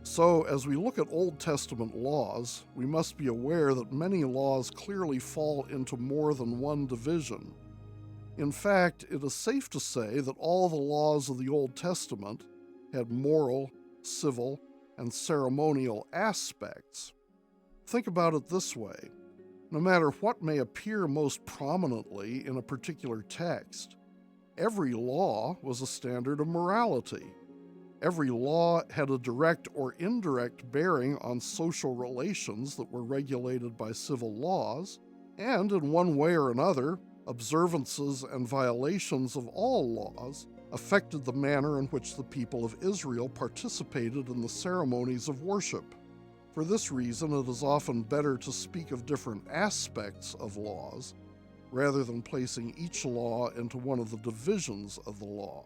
So, as we look at Old Testament laws, we must be aware that many laws clearly fall into more than one division. In fact, it is safe to say that all the laws of the Old Testament had moral, civil, and ceremonial aspects. Think about it this way. No matter what may appear most prominently in a particular text, every law was a standard of morality. Every law had a direct or indirect bearing on social relations that were regulated by civil laws, and in one way or another, observances and violations of all laws affected the manner in which the people of Israel participated in the ceremonies of worship. For this reason, it is often better to speak of different aspects of laws rather than placing each law into one of the divisions of the law.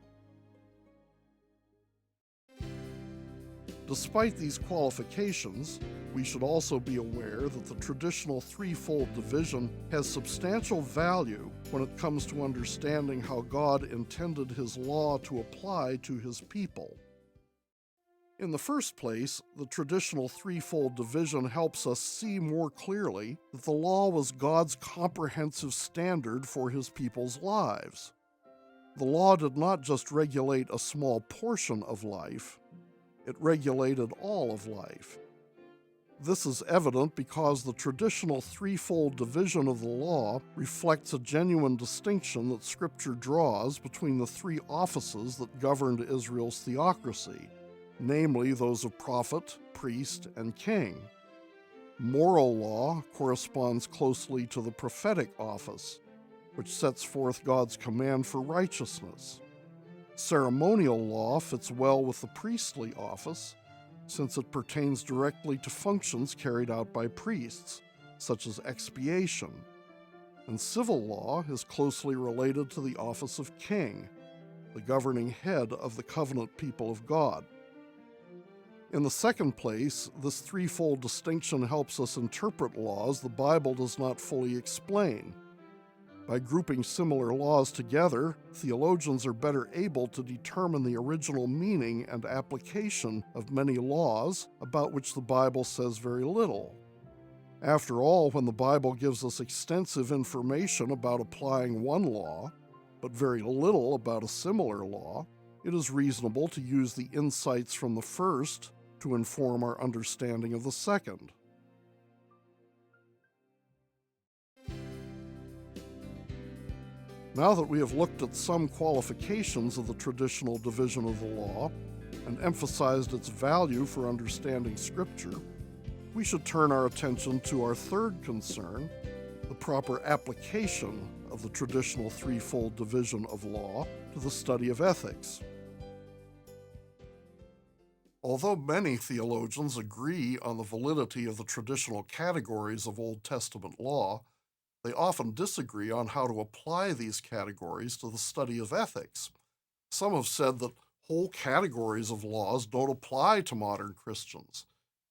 Despite these qualifications, we should also be aware that the traditional threefold division has substantial value when it comes to understanding how God intended His law to apply to His people. In the first place, the traditional threefold division helps us see more clearly that the law was God's comprehensive standard for His people's lives. The law did not just regulate a small portion of life, it regulated all of life. This is evident because the traditional threefold division of the law reflects a genuine distinction that Scripture draws between the three offices that governed Israel's theocracy, namely those of prophet, priest, and king. Moral law corresponds closely to the prophetic office, which sets forth God's command for righteousness. Ceremonial law fits well with the priestly office, since it pertains directly to functions carried out by priests, such as expiation. And civil law is closely related to the office of king, the governing head of the covenant people of God. In the second place, this threefold distinction helps us interpret laws the Bible does not fully explain. By grouping similar laws together, theologians are better able to determine the original meaning and application of many laws about which the Bible says very little. After all, when the Bible gives us extensive information about applying one law, but very little about a similar law, it is reasonable to use the insights from the first to inform our understanding of the second. Now that we have looked at some qualifications of the traditional division of the law and emphasized its value for understanding Scripture, we should turn our attention to our third concern, the proper application of the traditional threefold division of law to the study of ethics. Although many theologians agree on the validity of the traditional categories of Old Testament law, they often disagree on how to apply these categories to the study of ethics. Some have said that whole categories of laws don't apply to modern Christians.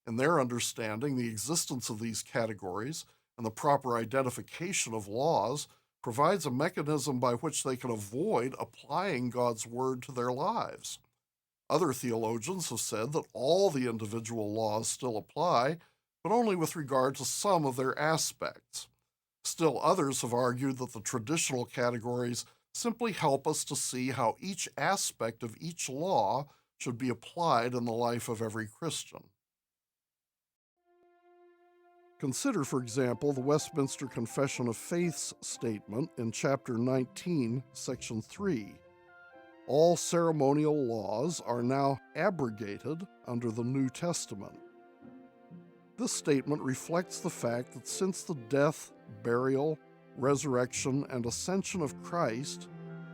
In their understanding, the existence of these categories and the proper identification of laws provides a mechanism by which they can avoid applying God's word to their lives. Other theologians have said that all the individual laws still apply, but only with regard to some of their aspects. Still others have argued that the traditional categories simply help us to see how each aspect of each law should be applied in the life of every Christian. Consider, for example, the Westminster Confession of Faith's statement in Chapter 19, Section 3. All ceremonial laws are now abrogated under the New Testament. This statement reflects the fact that since the death, burial, resurrection, and ascension of Christ,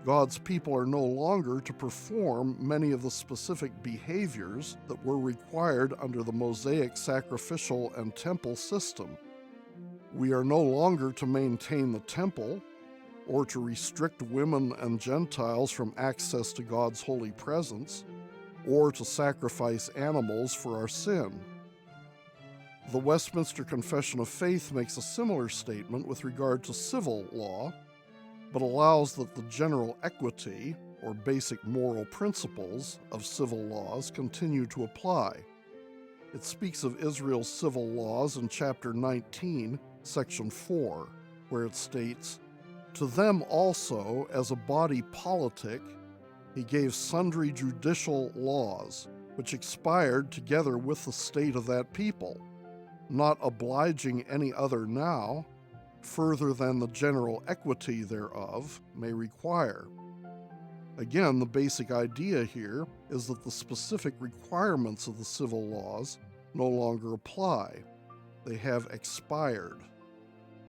God's people are no longer to perform many of the specific behaviors that were required under the Mosaic sacrificial and temple system. We are no longer to maintain the temple, or to restrict women and Gentiles from access to God's holy presence, or to sacrifice animals for our sin. The Westminster Confession of Faith makes a similar statement with regard to civil law, but allows that the general equity, or basic moral principles, of civil laws continue to apply. It speaks of Israel's civil laws in chapter 19, section 4, where it states, "To them also, as a body politic, he gave sundry judicial laws, which expired together with the state of that people, not obliging any other now, further than the general equity thereof may require." Again, the basic idea here is that the specific requirements of the civil laws no longer apply. They have expired.